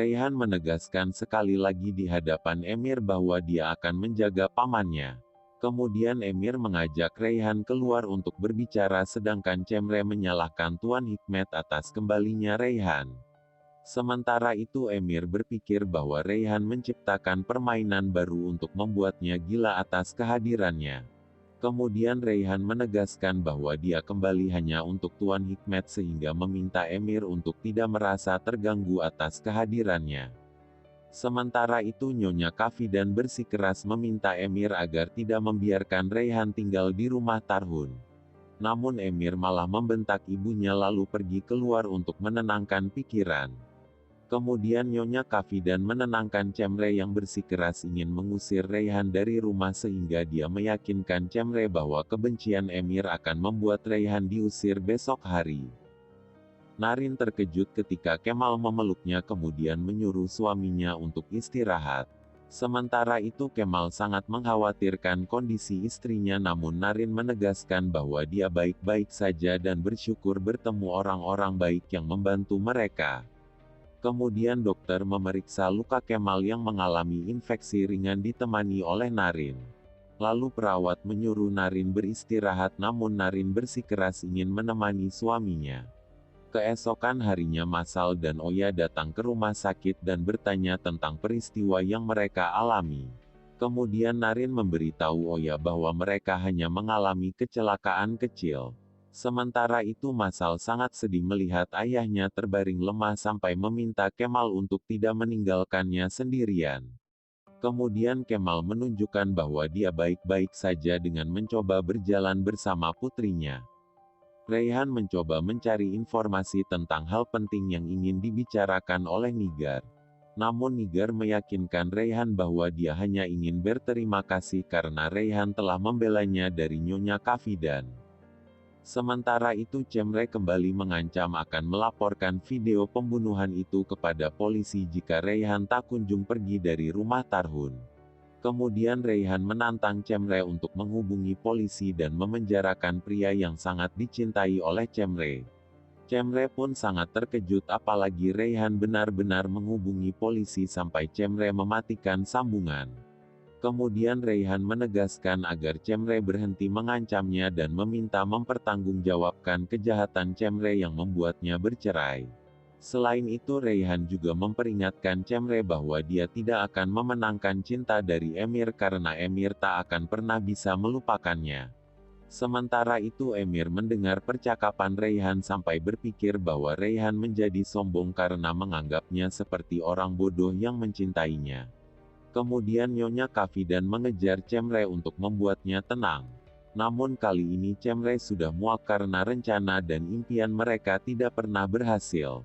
Raihan menegaskan sekali lagi di hadapan Emir bahwa dia akan menjaga pamannya. Kemudian Emir mengajak Raihan keluar untuk berbicara sedangkan Cemre menyalahkan Tuan Hikmet atas kembalinya Raihan. Sementara itu Emir berpikir bahwa Raihan menciptakan permainan baru untuk membuatnya gila atas kehadirannya. Kemudian Raihan menegaskan bahwa dia kembali hanya untuk Tuan Hikmet sehingga meminta Emir untuk tidak merasa terganggu atas kehadirannya. Sementara itu Nyonya Kafidan bersikeras meminta Emir agar tidak membiarkan Raihan tinggal di rumah Tarhun. Namun Emir malah membentak ibunya lalu pergi keluar untuk menenangkan pikiran. Kemudian Nyonya Kafidan menenangkan Cemre yang bersikeras ingin mengusir Raihan dari rumah sehingga dia meyakinkan Cemre bahwa kebencian Emir akan membuat Raihan diusir besok hari. Narin terkejut ketika Kemal memeluknya kemudian menyuruh suaminya untuk istirahat. Sementara itu Kemal sangat mengkhawatirkan kondisi istrinya namun Narin menegaskan bahwa dia baik-baik saja dan bersyukur bertemu orang-orang baik yang membantu mereka. Kemudian dokter memeriksa luka Kemal yang mengalami infeksi ringan ditemani oleh Narin. Lalu perawat menyuruh Narin beristirahat namun Narin bersikeras ingin menemani suaminya. Keesokan harinya Masal dan Oya datang ke rumah sakit dan bertanya tentang peristiwa yang mereka alami. Kemudian Narin memberitahu Oya bahwa mereka hanya mengalami kecelakaan kecil. Sementara itu Masal sangat sedih melihat ayahnya terbaring lemah sampai meminta Kemal untuk tidak meninggalkannya sendirian. Kemudian Kemal menunjukkan bahwa dia baik-baik saja dengan mencoba berjalan bersama putrinya. Raihan mencoba mencari informasi tentang hal penting yang ingin dibicarakan oleh Nigar. Namun Nigar meyakinkan Raihan bahwa dia hanya ingin berterima kasih karena Raihan telah membelanya dari Nyonya Kafidan. Sementara itu Cemre kembali mengancam akan melaporkan video pembunuhan itu kepada polisi jika Raihan tak kunjung pergi dari rumah Tarhun. Kemudian Raihan menantang Cemre untuk menghubungi polisi dan memenjarakan pria yang sangat dicintai oleh Cemre. Cemre pun sangat terkejut apalagi Raihan benar-benar menghubungi polisi sampai Cemre mematikan sambungan. Kemudian Raihan menegaskan agar Cemre berhenti mengancamnya dan meminta mempertanggungjawabkan kejahatan Cemre yang membuatnya bercerai. Selain itu Raihan juga memperingatkan Cemre bahwa dia tidak akan memenangkan cinta dari Emir karena Emir tak akan pernah bisa melupakannya. Sementara itu Emir mendengar percakapan Raihan sampai berpikir bahwa Raihan menjadi sombong karena menganggapnya seperti orang bodoh yang mencintainya. Kemudian Nyonya Kafidan mengejar Cemre untuk membuatnya tenang. Namun kali ini Cemre sudah muak karena rencana dan impian mereka tidak pernah berhasil.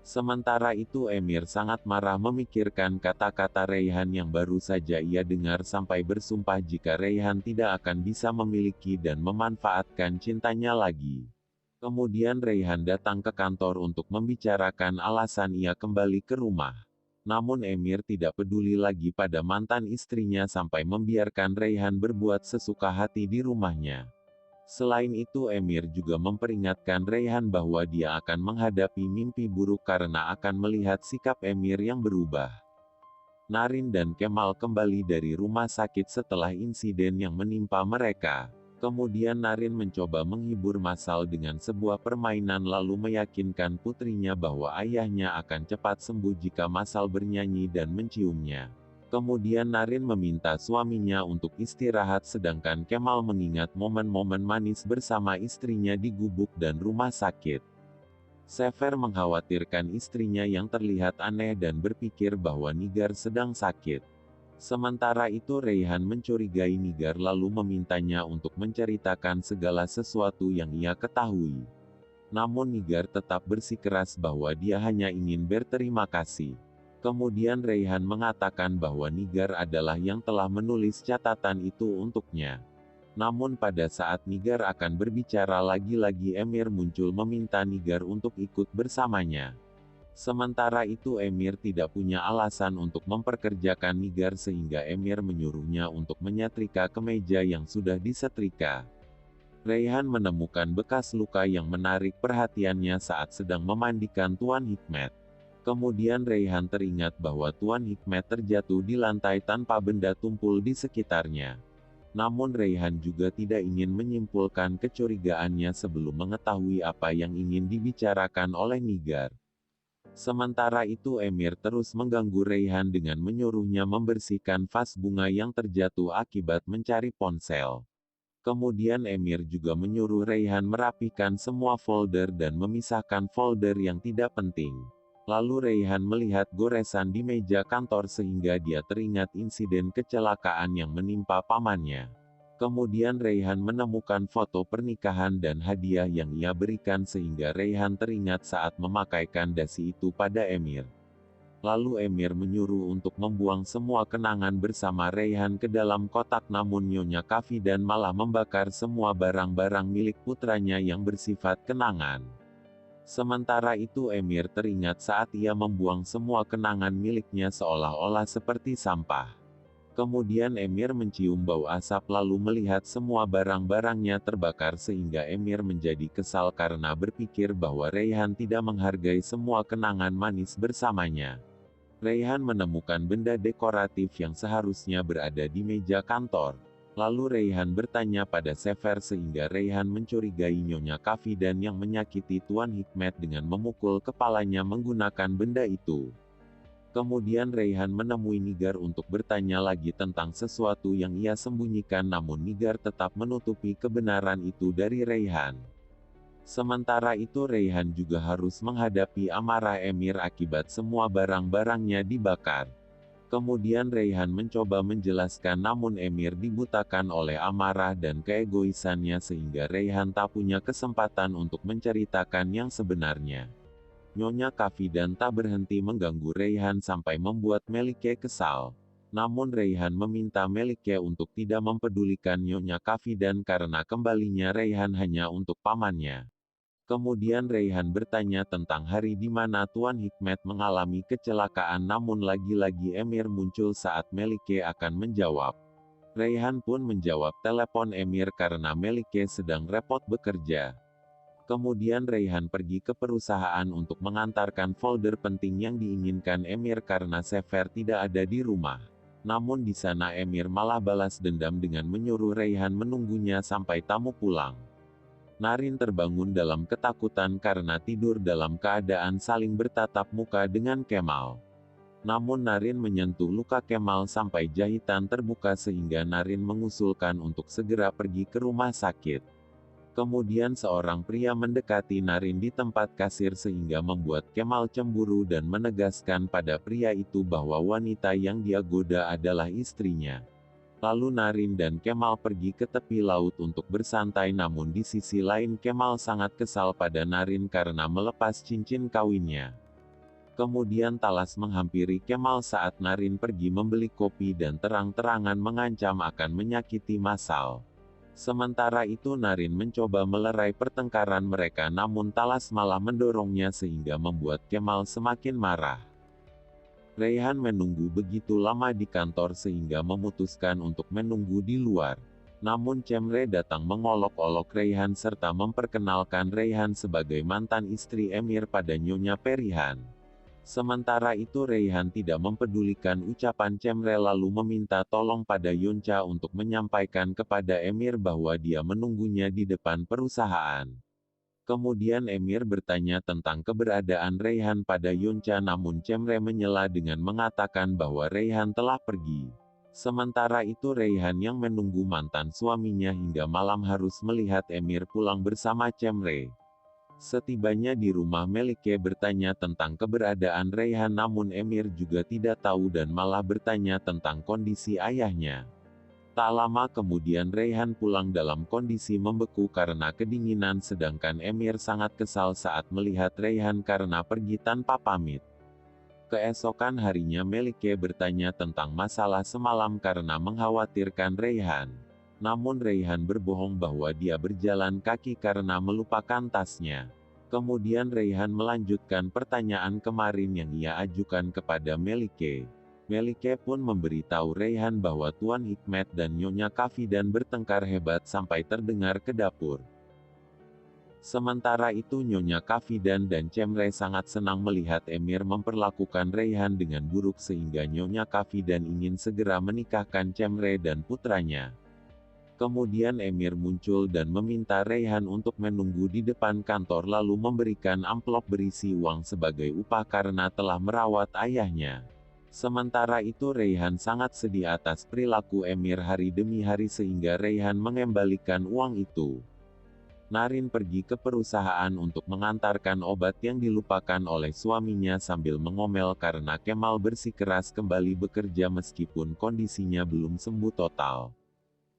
Sementara itu Emir sangat marah memikirkan kata-kata Raihan yang baru saja ia dengar sampai bersumpah jika Raihan tidak akan bisa memiliki dan memanfaatkan cintanya lagi. Kemudian Raihan datang ke kantor untuk membicarakan alasan ia kembali ke rumah. Namun Emir tidak peduli lagi pada mantan istrinya sampai membiarkan Raihan berbuat sesuka hati di rumahnya. Selain itu Emir juga memperingatkan Raihan bahwa dia akan menghadapi mimpi buruk karena akan melihat sikap Emir yang berubah. Narin dan Kemal kembali dari rumah sakit setelah insiden yang menimpa mereka. Kemudian Narin mencoba menghibur Masal dengan sebuah permainan lalu meyakinkan putrinya bahwa ayahnya akan cepat sembuh jika Masal bernyanyi dan menciumnya. Kemudian Narin meminta suaminya untuk istirahat sedangkan Kemal mengingat momen-momen manis bersama istrinya di gubuk dan rumah sakit. Sever mengkhawatirkan istrinya yang terlihat aneh dan berpikir bahwa Nigar sedang sakit. Sementara itu Raihan mencurigai Nigar lalu memintanya untuk menceritakan segala sesuatu yang ia ketahui. Namun Nigar tetap bersikeras bahwa dia hanya ingin berterima kasih. Kemudian Raihan mengatakan bahwa Nigar adalah yang telah menulis catatan itu untuknya. Namun pada saat Nigar akan berbicara lagi-lagi Emir muncul meminta Nigar untuk ikut bersamanya. Sementara itu Emir tidak punya alasan untuk memperkerjakan Nigar sehingga Emir menyuruhnya untuk menyetrika kemeja yang sudah disetrika. Raihan menemukan bekas luka yang menarik perhatiannya saat sedang memandikan Tuan Hikmet. Kemudian Rayhan teringat bahwa Tuan Hikmet terjatuh di lantai tanpa benda tumpul di sekitarnya. Namun Rayhan juga tidak ingin menyimpulkan kecurigaannya sebelum mengetahui apa yang ingin dibicarakan oleh Nigar. Sementara itu Emir terus mengganggu Rayhan dengan menyuruhnya membersihkan vas bunga yang terjatuh akibat mencari ponsel. Kemudian Emir juga menyuruh Rayhan merapikan semua folder dan memisahkan folder yang tidak penting. Lalu Rayhan melihat goresan di meja kantor sehingga dia teringat insiden kecelakaan yang menimpa pamannya. Kemudian Rayhan menemukan foto pernikahan dan hadiah yang ia berikan sehingga Rayhan teringat saat memakaikan dasi itu pada Emir. Lalu Emir menyuruh untuk membuang semua kenangan bersama Rayhan ke dalam kotak, namun Nyonya Kafidan malah membakar semua barang-barang milik putranya yang bersifat kenangan. Sementara itu Emir teringat saat ia membuang semua kenangan miliknya seolah-olah seperti sampah. Kemudian Emir mencium bau asap lalu melihat semua barang-barangnya terbakar sehingga Emir menjadi kesal karena berpikir bahwa Rayhan tidak menghargai semua kenangan manis bersamanya. Rayhan menemukan benda dekoratif yang seharusnya berada di meja kantor. Lalu Rayhan bertanya pada Sever sehingga Rayhan mencurigai Nyonya Kafidan yang menyakiti Tuan Hikmet dengan memukul kepalanya menggunakan benda itu. Kemudian Rayhan menemui Nigar untuk bertanya lagi tentang sesuatu yang ia sembunyikan, namun Nigar tetap menutupi kebenaran itu dari Rayhan. Sementara itu Rayhan juga harus menghadapi amarah Emir akibat semua barang-barangnya dibakar. Kemudian Rayhan mencoba menjelaskan namun Emir dibutakan oleh amarah dan keegoisannya sehingga Rayhan tak punya kesempatan untuk menceritakan yang sebenarnya. Nyonya Kafidan tak berhenti mengganggu Rayhan sampai membuat Melike kesal. Namun Rayhan meminta Melike untuk tidak mempedulikan Nyonya Kafidan karena kembalinya Rayhan hanya untuk pamannya. Kemudian Rayhan bertanya tentang hari di mana Tuan Hikmet mengalami kecelakaan, namun lagi-lagi Emir muncul saat Melike akan menjawab. Rayhan pun menjawab telepon Emir karena Melike sedang repot bekerja. Kemudian Rayhan pergi ke perusahaan untuk mengantarkan folder penting yang diinginkan Emir karena Sever tidak ada di rumah. Namun di sana Emir malah balas dendam dengan menyuruh Rayhan menunggunya sampai tamu pulang. Narin terbangun dalam ketakutan karena tidur dalam keadaan saling bertatap muka dengan Kemal. Namun Narin menyentuh luka Kemal sampai jahitan terbuka sehingga Narin mengusulkan untuk segera pergi ke rumah sakit. Kemudian seorang pria mendekati Narin di tempat kasir sehingga membuat Kemal cemburu dan menegaskan pada pria itu bahwa wanita yang dia goda adalah istrinya. Lalu Narin dan Kemal pergi ke tepi laut untuk bersantai, namun di sisi lain Kemal sangat kesal pada Narin karena melepas cincin kawinnya. Kemudian Talas menghampiri Kemal saat Narin pergi membeli kopi dan terang-terangan mengancam akan menyakiti Masal. Sementara itu Narin mencoba melerai pertengkaran mereka, namun Talas malah mendorongnya sehingga membuat Kemal semakin marah. Rayhan menunggu begitu lama di kantor sehingga memutuskan untuk menunggu di luar. Namun Cemre datang mengolok-olok Rayhan serta memperkenalkan Rayhan sebagai mantan istri Emir pada Nyonya Perihan. Sementara itu Rayhan tidak mempedulikan ucapan Cemre lalu meminta tolong pada Yonca untuk menyampaikan kepada Emir bahwa dia menunggunya di depan perusahaan. Kemudian Emir bertanya tentang keberadaan Rayhan pada Yonca, namun Cemre menyela dengan mengatakan bahwa Rayhan telah pergi. Sementara itu Rayhan yang menunggu mantan suaminya hingga malam harus melihat Emir pulang bersama Cemre. Setibanya di rumah Melike bertanya tentang keberadaan Rayhan, namun Emir juga tidak tahu dan malah bertanya tentang kondisi ayahnya. Tak lama kemudian Rayhan pulang dalam kondisi membeku karena kedinginan sedangkan Emir sangat kesal saat melihat Rayhan karena pergi tanpa pamit. Keesokan harinya Melike bertanya tentang masalah semalam karena mengkhawatirkan Rayhan. Namun Rayhan berbohong bahwa dia berjalan kaki karena melupakan tasnya. Kemudian Rayhan melanjutkan pertanyaan kemarin yang ia ajukan kepada Melike. Melike pun memberitahu Rayhan bahwa Tuan Hikmet dan Nyonya Kafidan bertengkar hebat sampai terdengar ke dapur. Sementara itu Nyonya Kafidan dan Cemre sangat senang melihat Emir memperlakukan Raihan dengan buruk sehingga Nyonya Kafidan ingin segera menikahkan Cemre dan putranya. Kemudian Emir muncul dan meminta Raihan untuk menunggu di depan kantor lalu memberikan amplop berisi uang sebagai upah karena telah merawat ayahnya. Sementara itu Raihan sangat sedih atas perilaku Emir hari demi hari sehingga Raihan mengembalikan uang itu. Narin pergi ke perusahaan untuk mengantarkan obat yang dilupakan oleh suaminya sambil mengomel karena Kemal bersikeras kembali bekerja meskipun kondisinya belum sembuh total.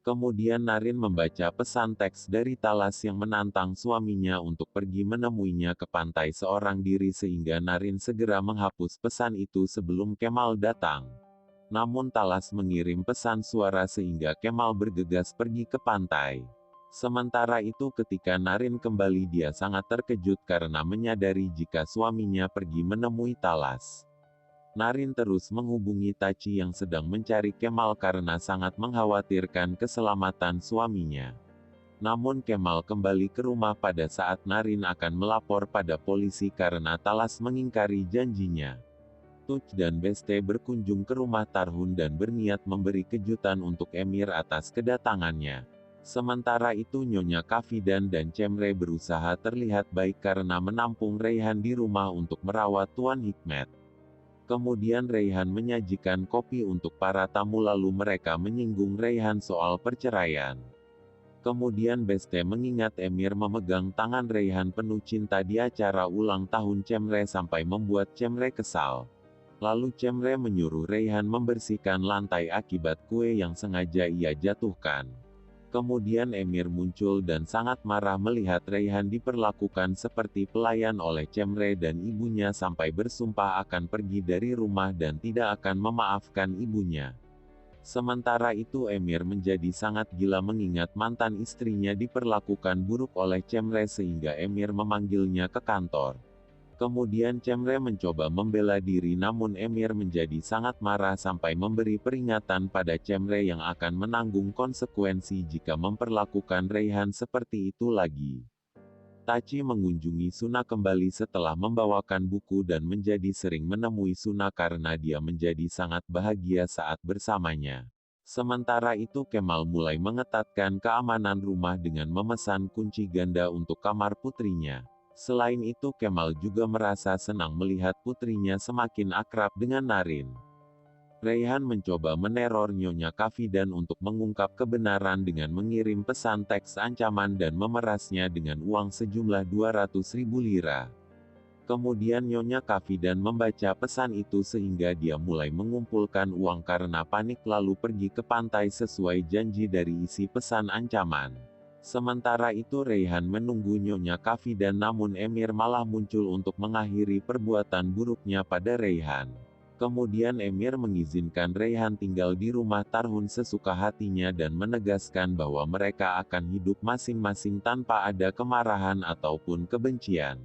Kemudian Narin membaca pesan teks dari Talas yang menantang suaminya untuk pergi menemuinya ke pantai seorang diri sehingga Narin segera menghapus pesan itu sebelum Kemal datang. Namun Talas mengirim pesan suara sehingga Kemal bergegas pergi ke pantai. Sementara itu ketika Narin kembali dia sangat terkejut karena menyadari jika suaminya pergi menemui Talas. Narin terus menghubungi Taci yang sedang mencari Kemal karena sangat mengkhawatirkan keselamatan suaminya. Namun Kemal kembali ke rumah pada saat Narin akan melapor pada polisi karena Talas mengingkari janjinya. Tuch dan Beste berkunjung ke rumah Tarhun dan berniat memberi kejutan untuk Emir atas kedatangannya. Sementara itu Nyonya Kafidan dan Cemre berusaha terlihat baik karena menampung Raihan di rumah untuk merawat Tuan Hikmet. Kemudian Raihan menyajikan kopi untuk para tamu lalu mereka menyinggung Raihan soal perceraian. Kemudian Beste mengingat Emir memegang tangan Raihan penuh cinta di acara ulang tahun Cemre sampai membuat Cemre kesal. Lalu Cemre menyuruh Raihan membersihkan lantai akibat kue yang sengaja ia jatuhkan. Kemudian Emir muncul dan sangat marah melihat Raihan diperlakukan seperti pelayan oleh Cemre dan ibunya sampai bersumpah akan pergi dari rumah dan tidak akan memaafkan ibunya. Sementara itu Emir menjadi sangat gila mengingat mantan istrinya diperlakukan buruk oleh Cemre sehingga Emir memanggilnya ke kantor. Kemudian Cemre mencoba membela diri namun Emir menjadi sangat marah sampai memberi peringatan pada Cemre yang akan menanggung konsekuensi jika memperlakukan Raihan seperti itu lagi. Taci mengunjungi Suna kembali setelah membawakan buku dan menjadi sering menemui Suna karena dia menjadi sangat bahagia saat bersamanya. Sementara itu Kemal mulai mengetatkan keamanan rumah dengan memesan kunci ganda untuk kamar putrinya. Selain itu Kemal juga merasa senang melihat putrinya semakin akrab dengan Narin. Raihan mencoba meneror Nyonya Kafidan untuk mengungkap kebenaran dengan mengirim pesan teks ancaman dan memerasnya dengan uang sejumlah 200.000 lira. Kemudian Nyonya Kafidan membaca pesan itu sehingga dia mulai mengumpulkan uang karena panik lalu pergi ke pantai sesuai janji dari isi pesan ancaman. Sementara itu Raihan menunggu Nyonya Kafidan namun Emir malah muncul untuk mengakhiri perbuatan buruknya pada Raihan. Kemudian Emir mengizinkan Raihan tinggal di rumah Tarhun sesuka hatinya dan menegaskan bahwa mereka akan hidup masing-masing tanpa ada kemarahan ataupun kebencian.